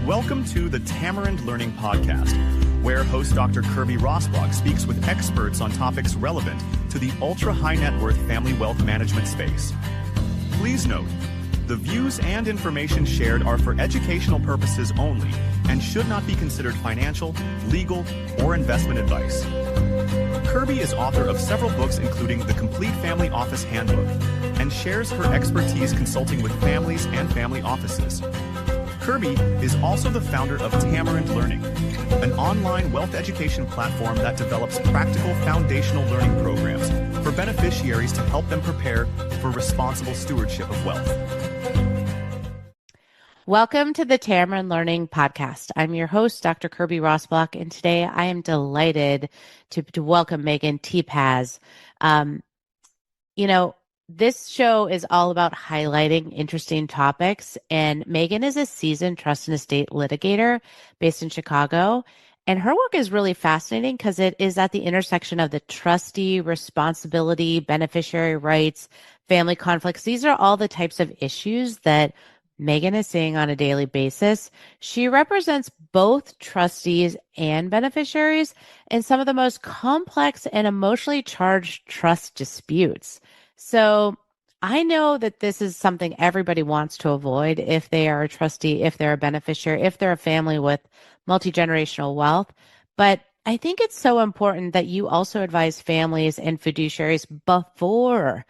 Welcome to the Tamarind Learning Podcast, where host Dr. Kirby Rosplock speaks with experts on topics relevant to the ultra-high net worth family wealth management space. Please note, the views and information shared are for educational purposes only and should not be considered financial, legal, or investment advice. Kirby is author of several books including The Complete Family Office Handbook and shares her expertise consulting with families and family offices. Kirby is also the founder of Tamarind Learning, an online wealth education platform that develops practical foundational learning programs for beneficiaries to help them prepare for responsible stewardship of wealth. Welcome to the Tamarind Learning Podcast. I'm your host, Dr. Kirby Rosplock, and today I am delighted to welcome Megan Tepas. This show is all about highlighting interesting topics, and Megan is a seasoned trust and estate litigator based in Chicago, and her work is really fascinating because it is at the intersection of the trustee responsibility, beneficiary rights, family conflicts. These are all the types of issues that Megan is seeing on a daily basis. She represents both trustees and beneficiaries in some of the most complex and emotionally charged trust disputes. So I know that this is something everybody wants to avoid if they are a trustee, if they're a beneficiary, if they're a family with multi-generational wealth. But I think it's so important that you also advise families and fiduciaries before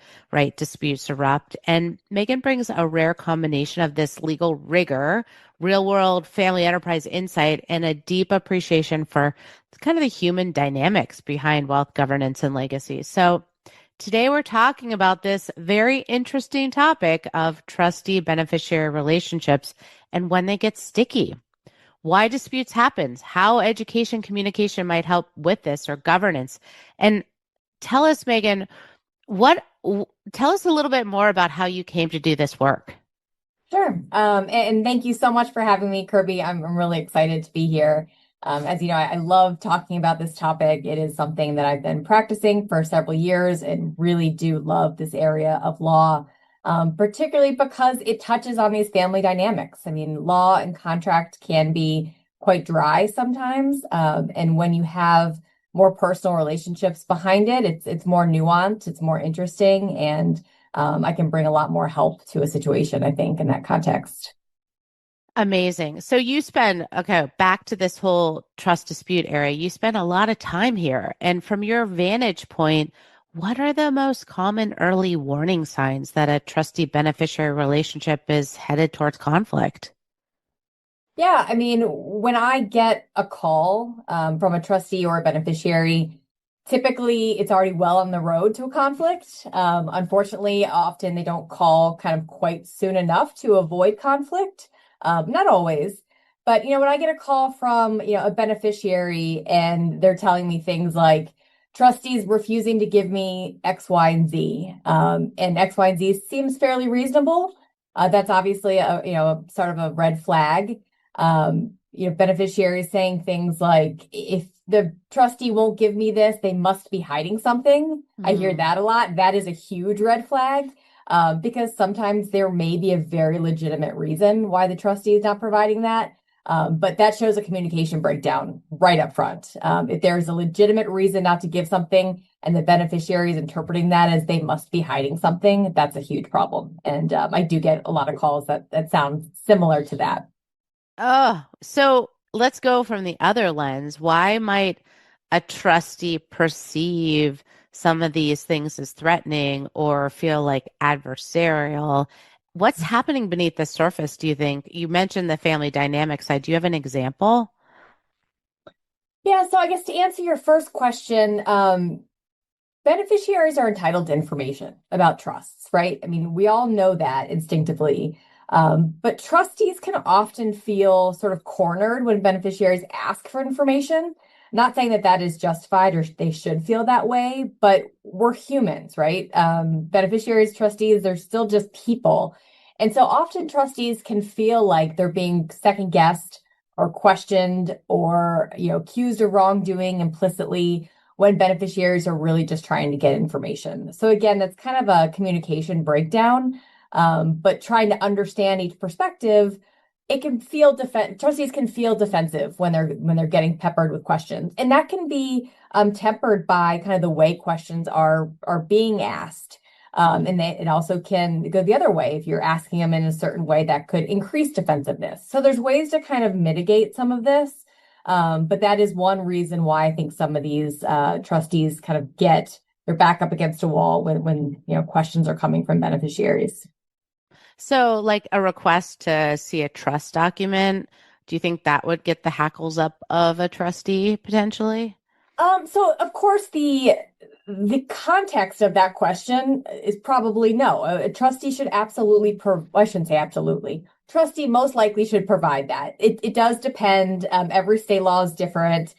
disputes erupt. And Megan brings a rare combination of this legal rigor, real-world family enterprise insight, and a deep appreciation for kind of the human dynamics behind wealth governance and legacy. So today we're talking about this very interesting topic of trustee-beneficiary relationships and when they get sticky. Why disputes happen, how education communication might help with this or governance. And tell us, Megan, tell us a little bit more about how you came to do this work. Sure. And thank you so much for having me, Kirby. I'm really excited to be here. As you know, I love talking about this topic. It is something that I've been practicing for several years and really do love this area of law. Particularly because it touches on these family dynamics. I mean, law and contract can be quite dry sometimes. And when you have more personal relationships behind it, it's more nuanced, it's more interesting, and I can bring a lot more help to a situation, I think, in that context. Amazing. So you spend, back to this whole trust dispute area, you spend a lot of time here. And from your vantage point, what are the most common early warning signs that a trustee-beneficiary relationship is headed towards conflict? Yeah, I mean, when I get a call from a trustee or a beneficiary, typically it's already well on the road to a conflict. Unfortunately, often they don't call kind of quite soon enough to avoid conflict. Not always. But, when I get a call from, a beneficiary and they're telling me things like, trustees refusing to give me X, Y, and Z. And X, Y, and Z seems fairly reasonable. That's obviously a sort of a red flag. Beneficiaries saying things like, if the trustee won't give me this, they must be hiding something. I hear that a lot. That is a huge red flag. Because sometimes there may be a very legitimate reason why the trustee is not providing that. But that shows a communication breakdown right up front. If there's a legitimate reason not to give something and the beneficiary is interpreting that as they must be hiding something, that's a huge problem. And I do get a lot of calls that sound similar to that. Oh, so let's go from the other lens. Why might a trustee perceive some of these things as threatening or feel like adversarial? What's happening beneath the surface, do you think? You mentioned the family dynamic side. Do you have an example? Yeah, so I guess to answer your first question, beneficiaries are entitled to information about trusts, right? I mean, we all know that instinctively. But trustees can often feel sort of cornered when beneficiaries ask for information. Not saying that is justified or they should feel that way, but we're humans, right? Beneficiaries, trustees, they're still just people. And so often trustees can feel like they're being second guessed or questioned or, accused of wrongdoing implicitly when beneficiaries are really just trying to get information. So again, that's kind of a communication breakdown, but trying to understand each perspective it can feel trustees can feel defensive when they're getting peppered with questions, and that can be tempered by kind of the way questions are being asked. And it also can go the other way if you're asking them in a certain way that could increase defensiveness. So there's ways to kind of mitigate some of this. But that is one reason why I think some of these trustees kind of get their back up against a wall when questions are coming from beneficiaries. So, like a request to see a trust document, do you think that would get the hackles up of a trustee potentially? So of course the context of that question is probably no. A trustee should absolutely I shouldn't say absolutely. Trustee most likely should provide that. It does depend. Every state law is different.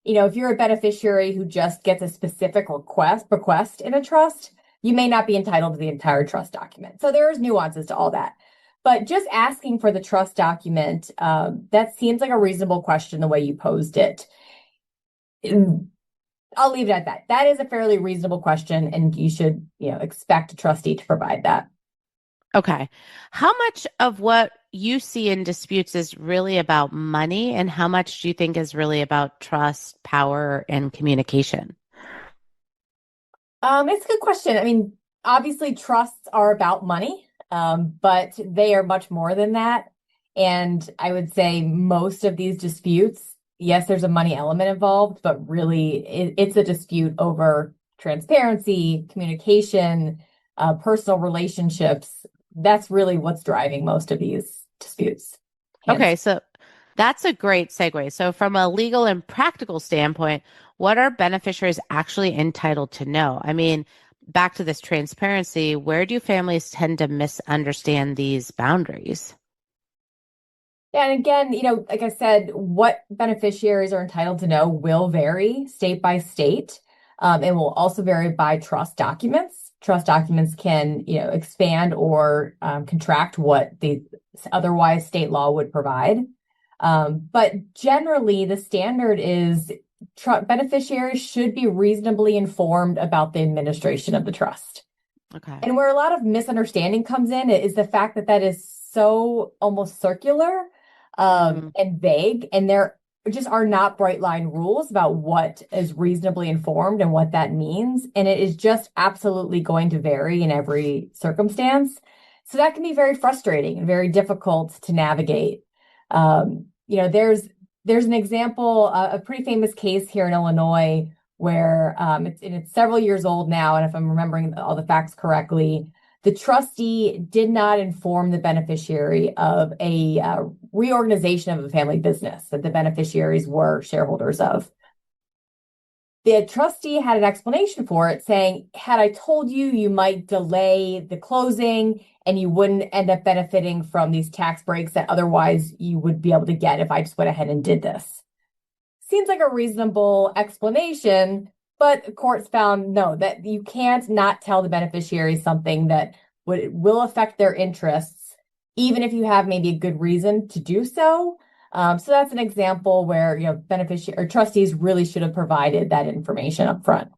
If you're a beneficiary who just gets a specific request in a trust, you may not be entitled to the entire trust document. So there's nuances to all that. But just asking for the trust document, that seems like a reasonable question the way you posed it. I'll leave it at that. That is a fairly reasonable question, and you should, expect a trustee to provide that. Okay. How much of what you see in disputes is really about money, and how much do you think is really about trust, power, and communication? It's a good question. I mean, obviously trusts are about money, but they are much more than that. And I would say most of these disputes, yes, there's a money element involved, but really it's a dispute over transparency, communication, personal relationships. That's really what's driving most of these disputes. Okay, so that's a great segue. So, from a legal and practical standpoint, what are beneficiaries actually entitled to know? I mean, back to this transparency, where do families tend to misunderstand these boundaries? Yeah, and again, like I said, what beneficiaries are entitled to know will vary state by state, and will also vary by trust documents. Trust documents can, expand or contract what the otherwise state law would provide. But generally, the standard is beneficiaries should be reasonably informed about the administration of the trust. Okay. And where a lot of misunderstanding comes in is the fact that is so almost circular and vague, and there just are not bright line rules about what is reasonably informed and what that means. And it is just absolutely going to vary in every circumstance. So that can be very frustrating and very difficult to navigate. There's an example, a pretty famous case here in Illinois where it's several years old now, and if I'm remembering all the facts correctly, the trustee did not inform the beneficiary of a reorganization of a family business that the beneficiaries were shareholders of. The trustee had an explanation for it, saying, had I told you, you might delay the closing and you wouldn't end up benefiting from these tax breaks that otherwise you would be able to get if I just went ahead and did this. Seems like a reasonable explanation, but courts found no, that you can't not tell the beneficiary something that will affect their interests, even if you have maybe a good reason to do so. So that's an example where beneficiary or trustees really should have provided that information up front.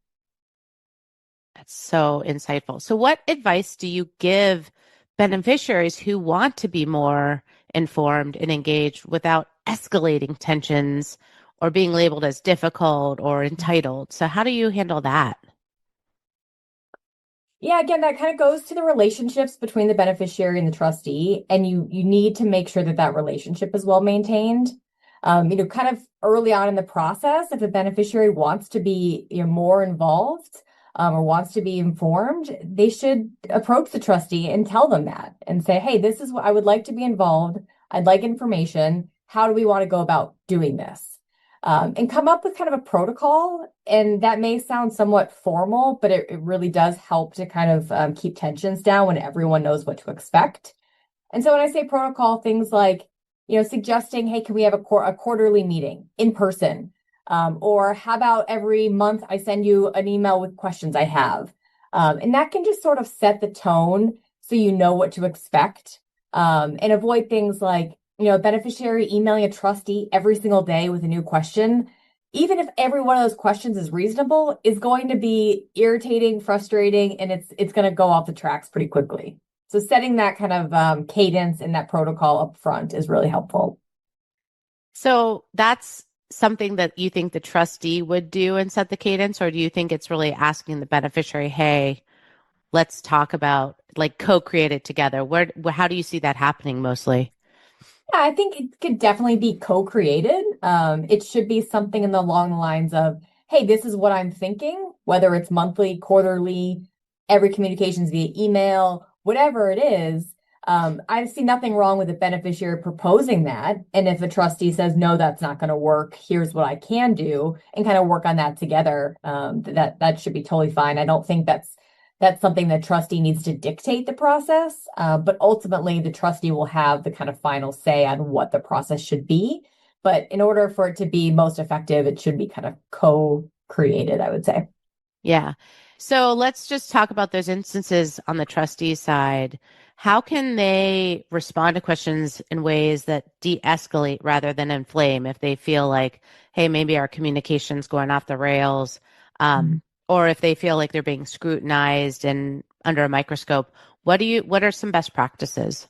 That's so insightful. So, what advice do you give beneficiaries who want to be more informed and engaged without escalating tensions or being labeled as difficult or entitled? So, how do you handle that? Yeah, again, that kind of goes to the relationships between the beneficiary and the trustee, and you need to make sure that relationship is well maintained. Kind of early on in the process, if a beneficiary wants to be more involved or wants to be informed, they should approach the trustee and tell them that and say, hey, this is what I would like to be involved. I'd like information. How do we want to go about doing this? And come up with kind of a protocol. And that may sound somewhat formal, but it really does help to kind of keep tensions down when everyone knows what to expect. And so when I say protocol, things like, suggesting, hey, can we have a quarterly meeting in person? Or how about every month I send you an email with questions I have? And that can just sort of set the tone so you know what to expect, and avoid things like, a beneficiary emailing a trustee every single day with a new question, even if every one of those questions is reasonable, is going to be irritating, frustrating, and it's going to go off the tracks pretty quickly. So setting that kind of cadence and that protocol up front is really helpful. So that's something that you think the trustee would do and set the cadence, or do you think it's really asking the beneficiary, hey, let's talk about like co-create it together? How do you see that happening mostly? Yeah, I think it could definitely be co-created. It should be something along the lines of, hey, this is what I'm thinking, whether it's monthly, quarterly, every communications via email, whatever it is. I see nothing wrong with the beneficiary proposing that. And if a trustee says, no, that's not going to work, here's what I can do, and kind of work on that together, that should be totally fine. I don't think that's something the trustee needs to dictate the process, but ultimately the trustee will have the kind of final say on what the process should be. But in order for it to be most effective, it should be kind of co-created, I would say. Yeah. So let's just talk about those instances on the trustee side. How can they respond to questions in ways that de-escalate rather than inflame if they feel like, hey, maybe our communication's going off the rails, or if they feel like they're being scrutinized and under a microscope? What are some best practices?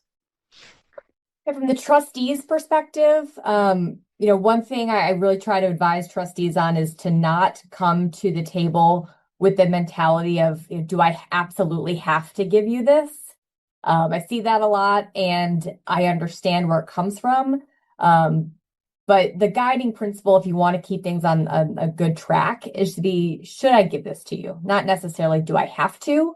From the trustees' perspective, one thing I really try to advise trustees on is to not come to the table with the mentality of, do I absolutely have to give you this? I see that a lot, and I understand where it comes from. But the guiding principle, if you want to keep things on a good track, is to be, should I give this to you? Not necessarily, do I have to?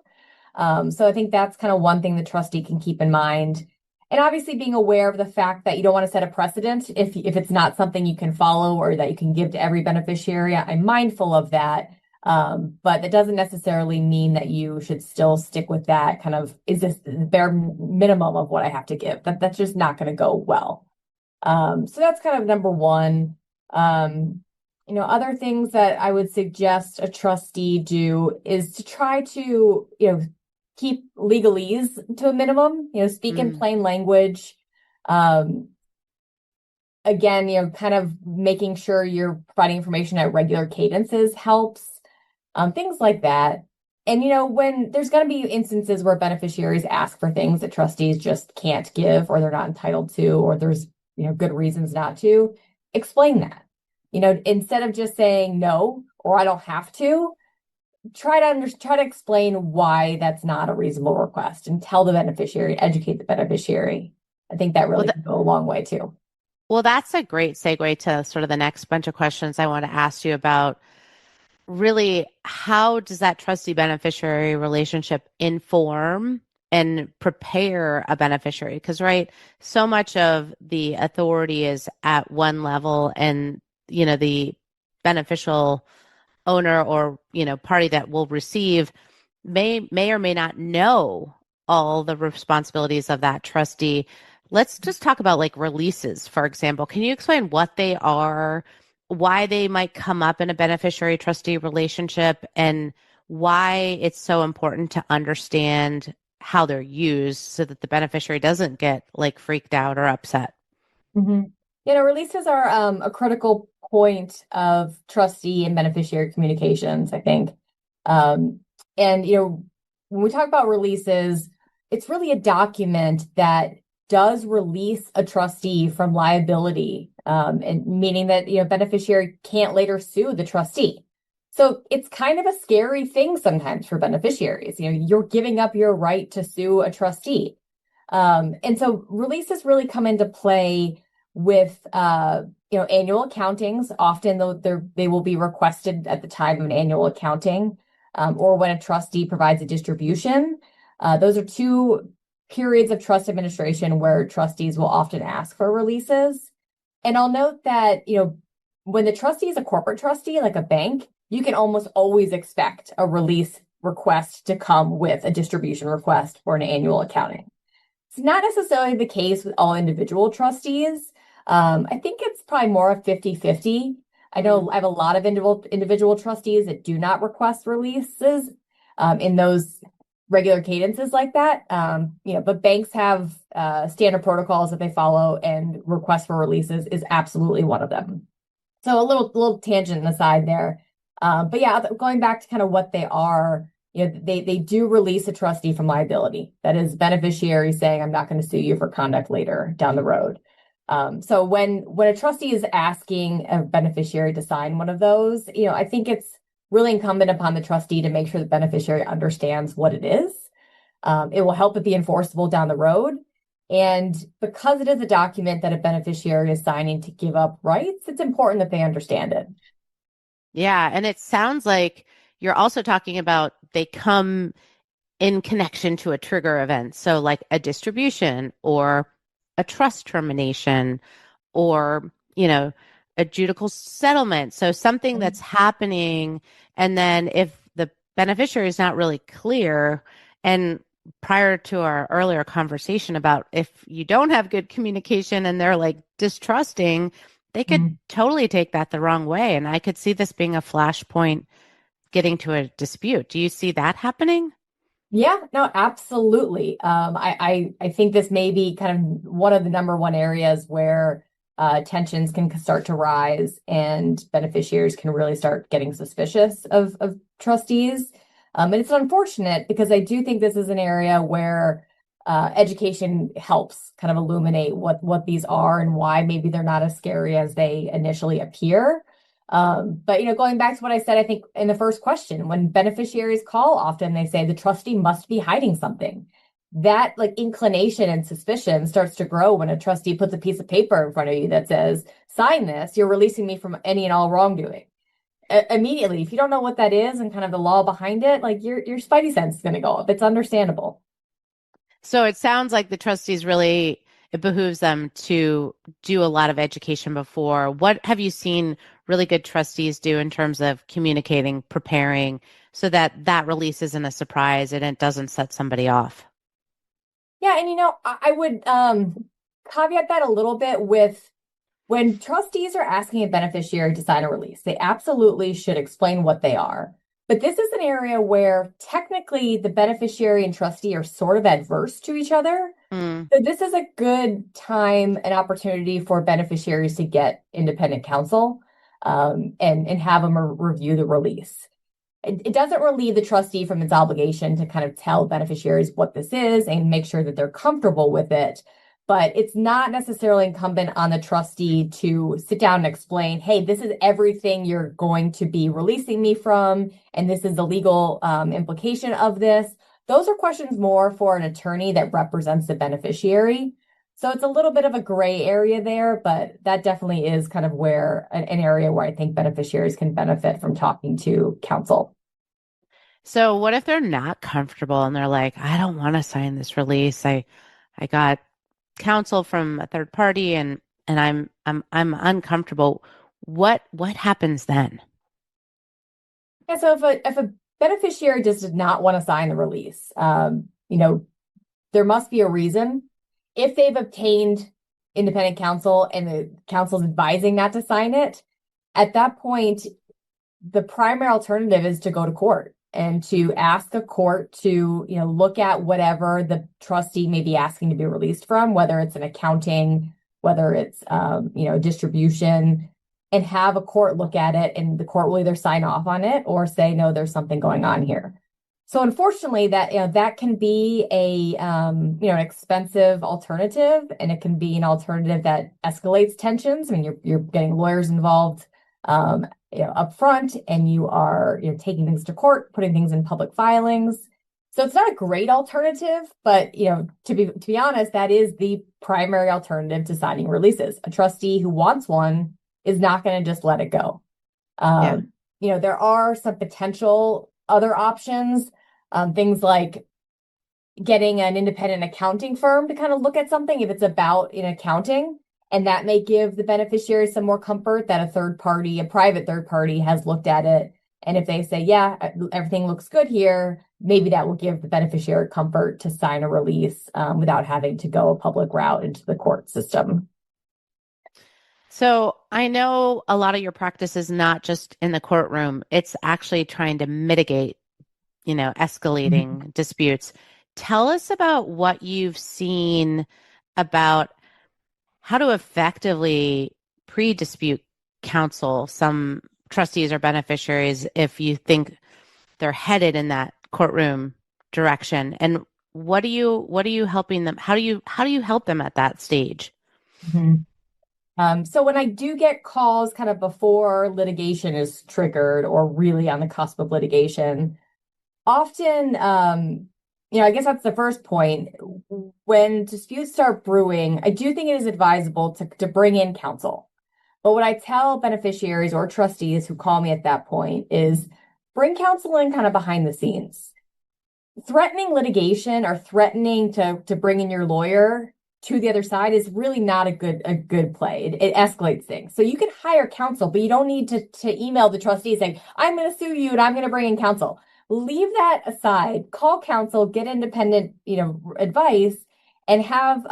So I think that's kind of one thing the trustee can keep in mind. And obviously being aware of the fact that you don't want to set a precedent if it's not something you can follow or that you can give to every beneficiary. I'm mindful of that. But that doesn't necessarily mean that you should still stick with that kind of, is this the bare minimum of what I have to give? That's just not going to go well. So that's kind of number one. Other things that I would suggest a trustee do is to try to, keep legalese to a minimum, speak in plain language. Again, kind of making sure you're providing information at regular cadences helps, things like that. And, when there's going to be instances where beneficiaries ask for things that trustees just can't give or they're not entitled to, or there's, good reasons not to, explain that. Instead of just saying no, or I don't have to, try to explain why that's not a reasonable request and tell the beneficiary, educate the beneficiary. I think that really can go a long way too. Well, that's a great segue to sort of the next bunch of questions I want to ask you about. Really, how does that trustee beneficiary relationship inform and prepare a beneficiary? Because, right, so much of the authority is at one level, and, the beneficial owner or, party that will receive may or may not know all the responsibilities of that trustee. Let's just talk about like releases, for example. Can you explain what they are, why they might come up in a beneficiary trustee relationship, and why it's so important to understand how they're used so that the beneficiary doesn't get like freaked out or upset? Mm-hmm. Releases are a critical point of trustee and beneficiary communications, I think. And when we talk about releases, it's really a document that does release a trustee from liability, and meaning that beneficiary can't later sue the trustee. So it's kind of a scary thing sometimes for beneficiaries. You're giving up your right to sue a trustee. And so releases really come into play with annual accountings. Often they will be requested at the time of an annual accounting, or when a trustee provides a distribution. Those are two periods of trust administration where trustees will often ask for releases. And I'll note that, when the trustee is a corporate trustee, like a bank, you can almost always expect a release request to come with a distribution request or an annual accounting. It's not necessarily the case with all individual trustees. I think it's probably more of 50-50. I know I have a lot of individual trustees that do not request releases in those regular cadences like that. But banks have standard protocols that they follow, and request for releases is absolutely one of them. So a little tangent aside there. But yeah, going back to kind of what they are, they do release a trustee from liability. That is beneficiary saying, I'm not going to sue you for conduct later down the road. So when a trustee is asking a beneficiary to sign one of those, I think it's really incumbent upon the trustee to make sure the beneficiary understands what it is. It will help it be enforceable down the road. And because it is a document that a beneficiary is signing to give up rights, it's important that they understand it. Yeah. And it sounds like you're also talking about they come in connection to a trigger event. So like a distribution or a trust termination or, a judicial settlement. So something that's happening. And then if the beneficiary is not really clear, and prior to our earlier conversation about if you don't have good communication and they're like distrusting, they could totally take that the wrong way. And I could see this being a flashpoint getting to a dispute. Do you see that happening? Yeah, no, absolutely. I think this may be kind of one of the number one areas where tensions can start to rise and beneficiaries can really start getting suspicious of trustees. And it's unfortunate because I do think this is an area where education helps kind of illuminate what these are and why maybe they're not as scary as they initially appear. But going back to what I said, I think in the first question, when beneficiaries call, often they say the trustee must be hiding something. That like inclination and suspicion starts to grow when a trustee puts a piece of paper in front of you that says, sign this, you're releasing me from any and all wrongdoing. Immediately, if you don't know what that is and kind of the law behind it, like your spidey sense is going to go up. It's understandable. So it sounds like the trustees really, it behooves them to do a lot of education before. What have you seen really good trustees do in terms of communicating, preparing, so that that release isn't a surprise and it doesn't set somebody off? Yeah, and I would caveat that a little bit with when trustees are asking a beneficiary to sign a release, they absolutely should explain what they are. But this is an area where technically the beneficiary and trustee are sort of adverse to each other. So this is a good time and opportunity for beneficiaries to get independent counsel and have them review the release. It doesn't relieve the trustee from its obligation to kind of tell beneficiaries what this is and make sure that they're comfortable with it. But it's not necessarily incumbent on the trustee to sit down and explain, hey, this is everything you're going to be releasing me from, and this is the legal implication of this. Those are questions more for an attorney that represents the beneficiary. So it's a little bit of a gray area there, but that definitely is kind of where an area where I think beneficiaries can benefit from talking to counsel. So what if they're not comfortable and they're like, I don't want to sign this release. I got counsel from a third party and I'm uncomfortable. What happens then? Yeah, so if a beneficiary just does not want to sign the release, there must be a reason. If they've obtained independent counsel and the counsel is advising not to sign it, at that point, the primary alternative is to go to court and to ask a court to, look at whatever the trustee may be asking to be released from, whether it's an accounting, whether it's, distribution, and have a court look at it, and the court will either sign off on it or say, no, there's something going on here. So unfortunately, that can be an expensive alternative, and it can be an alternative that escalates tensions. I mean, you're getting lawyers involved, up front, and you are taking things to court, putting things in public filings. So it's not a great alternative, but to be honest, that is the primary alternative to signing releases. A trustee who wants one is not going to just let it go. There are some potential other options. Things like getting an independent accounting firm to kind of look at something if it's about in accounting, and that may give the beneficiary some more comfort that a private third party has looked at it. And if they say, yeah, everything looks good here, maybe that will give the beneficiary comfort to sign a release without having to go a public route into the court system. So I know a lot of your practice is not just in the courtroom. It's actually trying to mitigate escalating disputes. Tell us about what you've seen about how to effectively pre-dispute counsel some trustees or beneficiaries if you think they're headed in that courtroom direction. And what are you helping them? How do you help them at that stage? Mhm. So when I do get calls kind of before litigation is triggered or really on the cusp of litigation, often, I guess that's the first point. When disputes start brewing, I do think it is advisable to bring in counsel. But what I tell beneficiaries or trustees who call me at that point is bring counsel in kind of behind the scenes. Threatening litigation or threatening to bring in your lawyer to the other side is really not a good play. It escalates things. So you can hire counsel, but you don't need to email the trustee saying, I'm going to sue you and I'm going to bring in counsel. Leave that aside, call counsel, get independent, advice, and have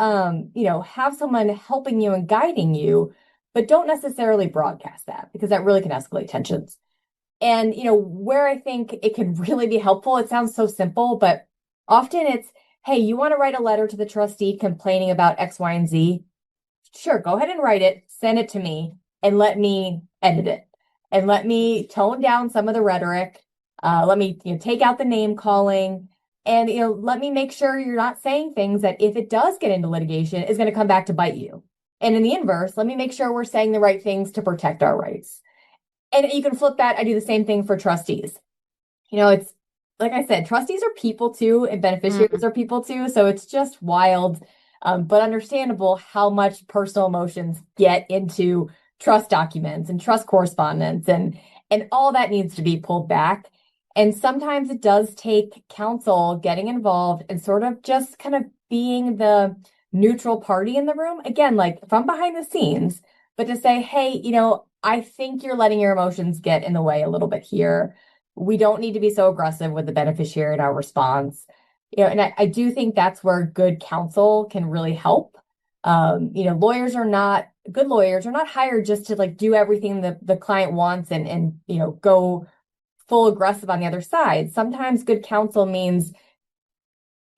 someone helping you and guiding you, but don't necessarily broadcast that because that really can escalate tensions. And, where I think it could really be helpful, it sounds so simple, but often it's, hey, you want to write a letter to the trustee complaining about X, Y, and Z? Sure, go ahead and write it, send it to me, and let me edit it. And let me tone down some of the rhetoric. Let me take out the name calling. And, let me make sure you're not saying things that if it does get into litigation is going to come back to bite you. And in the inverse, let me make sure we're saying the right things to protect our rights. And you can flip that. I do the same thing for trustees. It's like I said, trustees are people too, and beneficiaries are people too. So it's just wild, but understandable how much personal emotions get into trust documents and trust correspondence, and all that needs to be pulled back. And sometimes it does take counsel getting involved and sort of just kind of being the neutral party in the room, again, like from behind the scenes, but to say, hey, I think you're letting your emotions get in the way a little bit here. We don't need to be so aggressive with the beneficiary in our response. And I do think that's where good counsel can really help. Good lawyers are not hired just to like do everything the client wants and go full aggressive on the other side. Sometimes good counsel means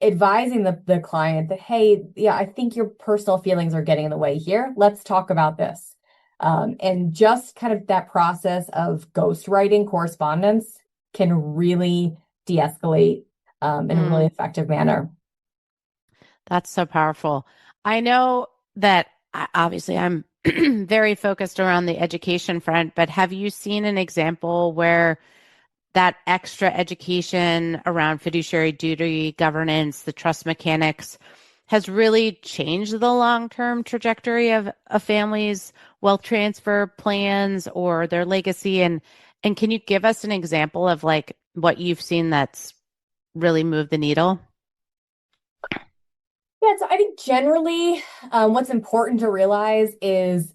advising the client that, hey, yeah, I think your personal feelings are getting in the way here. Let's talk about this. And just kind of that process of ghostwriting correspondence can really de-escalate in a really effective manner. That's so powerful. I know that obviously I'm very focused around the education front, but have you seen an example where that extra education around fiduciary duty, governance, the trust mechanics has really changed the long-term trajectory of a family's wealth transfer plans or their legacy? And can you give us an example of like what you've seen that's really moved the needle? Yeah, so I think generally what's important to realize is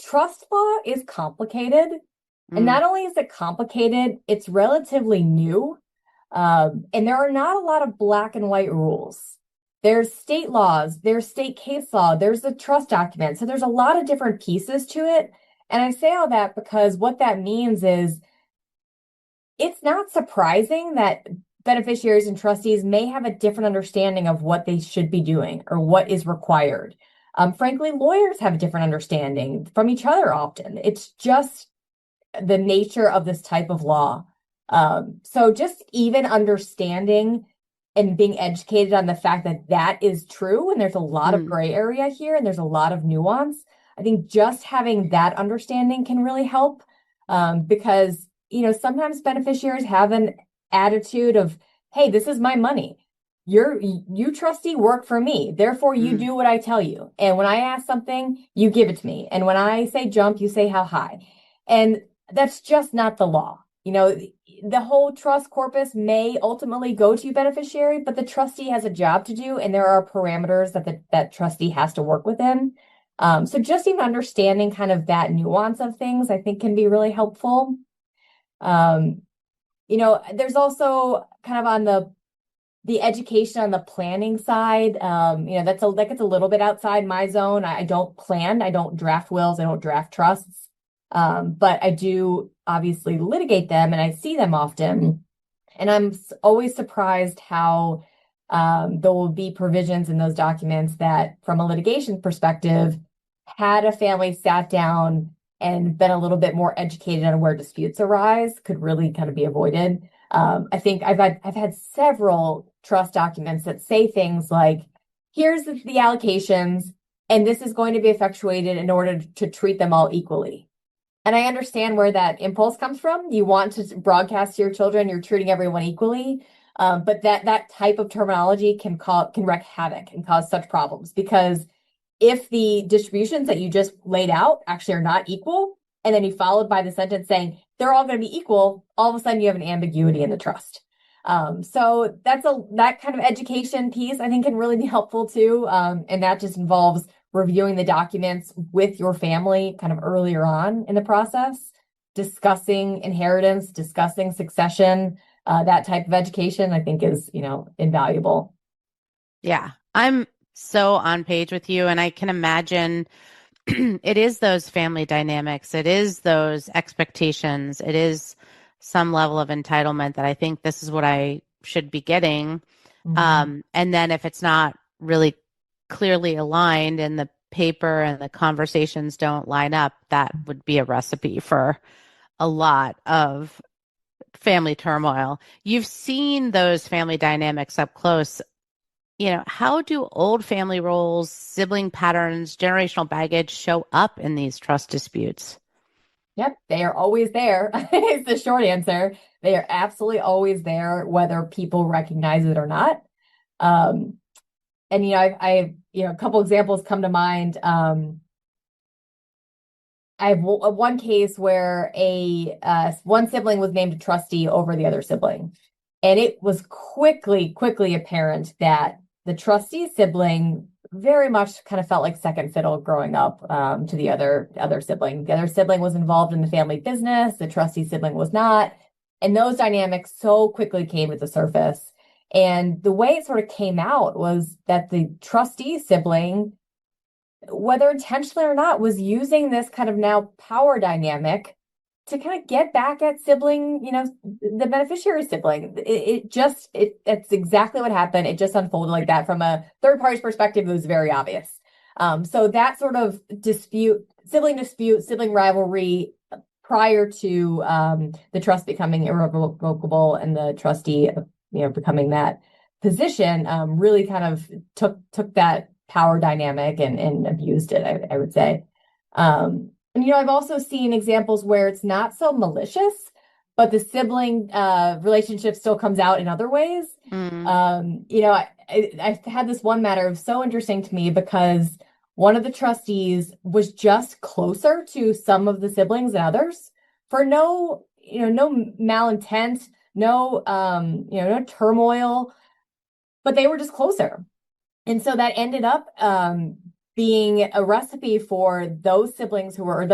trust law is complicated. And not only is it complicated, it's relatively new. And there are not a lot of black and white rules. There's state laws, there's state case law, there's the trust document. So there's a lot of different pieces to it. And I say all that because what that means is it's not surprising that beneficiaries and trustees may have a different understanding of what they should be doing or what is required. Frankly, lawyers have a different understanding from each other often. It's just the nature of this type of law. So just even understanding and being educated on the fact that that is true, and there's a lot of gray area here, and there's a lot of nuance. I think just having that understanding can really help, because sometimes beneficiaries have an attitude of, hey, this is my money. You trustee work for me. Therefore, you do what I tell you. And when I ask something, you give it to me. And when I say jump, you say how high. And that's just not the law. The whole trust corpus may ultimately go to beneficiary, but the trustee has a job to do, and there are parameters that trustee has to work within. So just even understanding kind of that nuance of things, I think, can be really helpful. There's also kind of on the education on the planning side. That gets a little bit outside my zone. I don't plan. I don't draft wills. I don't draft trusts. But I do obviously litigate them, and I see them often. And I'm always surprised how there will be provisions in those documents that, from a litigation perspective, had a family sat down and been a little bit more educated on where disputes arise, could really kind of be avoided. I think I've had several trust documents that say things like, here's the allocations, and this is going to be effectuated in order to treat them all equally. And I understand where that impulse comes from. You want to broadcast to your children, you're treating everyone equally. But that type of terminology can wreak havoc and cause such problems, because if the distributions that you just laid out actually are not equal, and then you followed by the sentence saying they're all going to be equal, all of a sudden you have an ambiguity in the trust. So that kind of education piece, I think, can really be helpful too. And that just involves reviewing the documents with your family kind of earlier on in the process, discussing inheritance, discussing succession. That type of education, I think, is, invaluable. Yeah, I'm so on page with you. And I can imagine it is those family dynamics. It is those expectations. It is some level of entitlement that I think this is what I should be getting. Mm-hmm. And then if it's not really clearly aligned and the paper and the conversations don't line up, that would be a recipe for a lot of family turmoil. You've seen those family dynamics up close. How do old family roles, sibling patterns, generational baggage show up in these trust disputes? Yep, they are always there. It's the short answer. They are absolutely always there, whether people recognize it or not. Um, and a couple examples come to mind. I have one case where one sibling was named a trustee over the other sibling, and it was quickly apparent that the trustee sibling very much kind of felt like second fiddle growing up to the other sibling. The other sibling was involved in the family business. The trustee sibling was not. And those dynamics so quickly came to the surface. And the way it sort of came out was that the trustee sibling, whether intentionally or not, was using this kind of now power dynamic to kind of get back at sibling, the beneficiary sibling. That's exactly what happened. It just unfolded like that. From a third party's perspective, it was very obvious. So that sort of sibling rivalry prior to the trust becoming irrevocable and the trustee, becoming that position, really kind of took that power dynamic and abused it, I would say. And, I've also seen examples where it's not so malicious, but the sibling relationship still comes out in other ways. Mm. I had this one matter so interesting to me because one of the trustees was just closer to some of the siblings than others for no malintent, no turmoil, but they were just closer. And so that ended up being a recipe for those siblings who were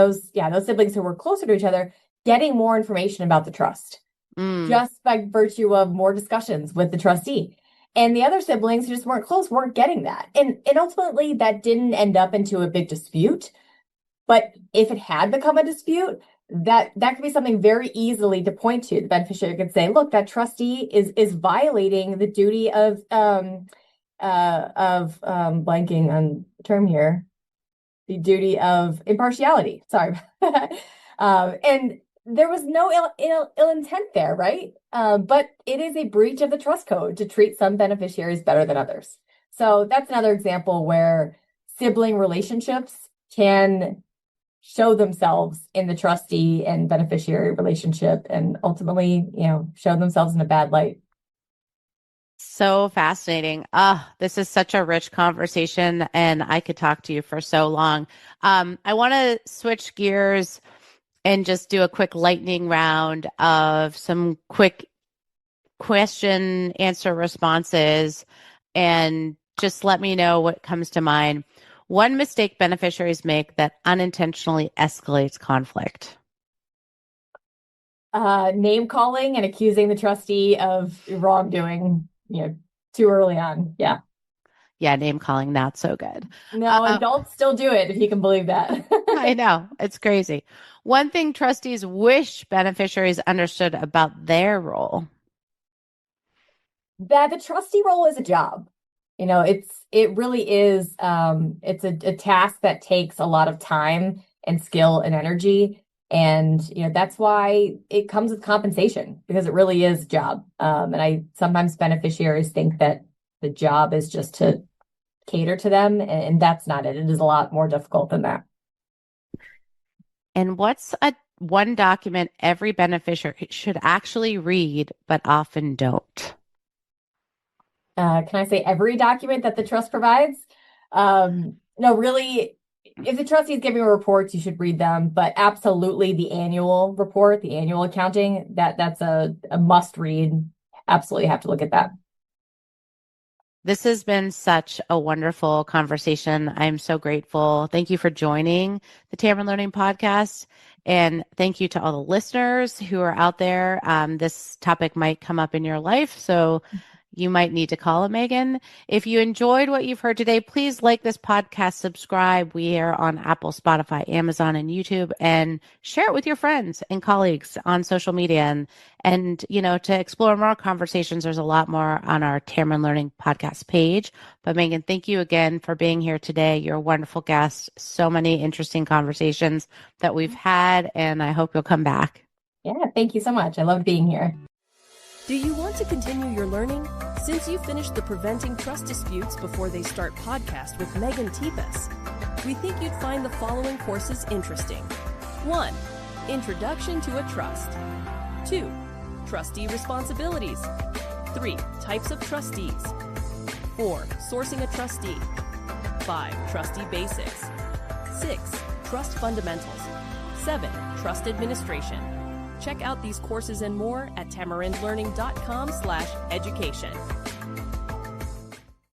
closer to each other, getting more information about the trust just by virtue of more discussions with the trustee. And the other siblings who just weren't close weren't getting that. And ultimately that didn't end up into a big dispute. But if it had become a dispute, that could be something very easily to point to. The beneficiary could say, look, that trustee is violating the duty of blanking on the term here, the duty of impartiality. Sorry. And there was no ill intent there, right? But it is a breach of the trust code to treat some beneficiaries better than others. So that's another example where sibling relationships can show themselves in the trustee and beneficiary relationship and ultimately, show themselves in a bad light. So fascinating. This is such a rich conversation, and I could talk to you for so long. I want to switch gears and just do a quick lightning round of some quick question answer responses, and just let me know what comes to mind. One mistake beneficiaries make that unintentionally escalates conflict. Name calling and accusing the trustee of wrongdoing, too early on. Yeah. Yeah, name calling, not so good. No, adults still do it, if you can believe that. I know. It's crazy. One thing trustees wish beneficiaries understood about their role. That the trustee role is a job. It really is, it's a task that takes a lot of time and skill and energy. And, that's why it comes with compensation, because it really is a job. And sometimes beneficiaries think that the job is just to cater to them, and that's not it. It is a lot more difficult than that. And what's one document every beneficiary should actually read, but often don't? Can I say every document that the trust provides? No, really, if the trustee is giving reports, you should read them, but absolutely the annual report, the annual accounting, that's a must read. Absolutely have to look at that. This has been such a wonderful conversation. I'm so grateful. Thank you for joining the Tamarind Learning Podcast. And thank you to all the listeners who are out there. This topic might come up in your life, so you might need to call a Megan. If you enjoyed what you've heard today, please like this podcast, subscribe. We are on Apple, Spotify, Amazon, and YouTube, and share it with your friends and colleagues on social media. And to explore more conversations, there's a lot more on our Tamarind Learning Podcast page. But Megan, thank you again for being here today. You're a wonderful guest. So many interesting conversations that we've had, and I hope you'll come back. Yeah, thank you so much. I love being here. Do you want to continue your learning? Since you finished the Preventing Trust Disputes Before They Start podcast with Megan Tepas, we think you'd find the following courses interesting. 1. Introduction to a Trust. 2. Trustee Responsibilities. 3. Types of Trustees. 4. Sourcing a Trustee. 5. Trustee Basics. 6. Trust Fundamentals. 7. Trust Administration. Check out these courses and more at tamarindlearning.com/education.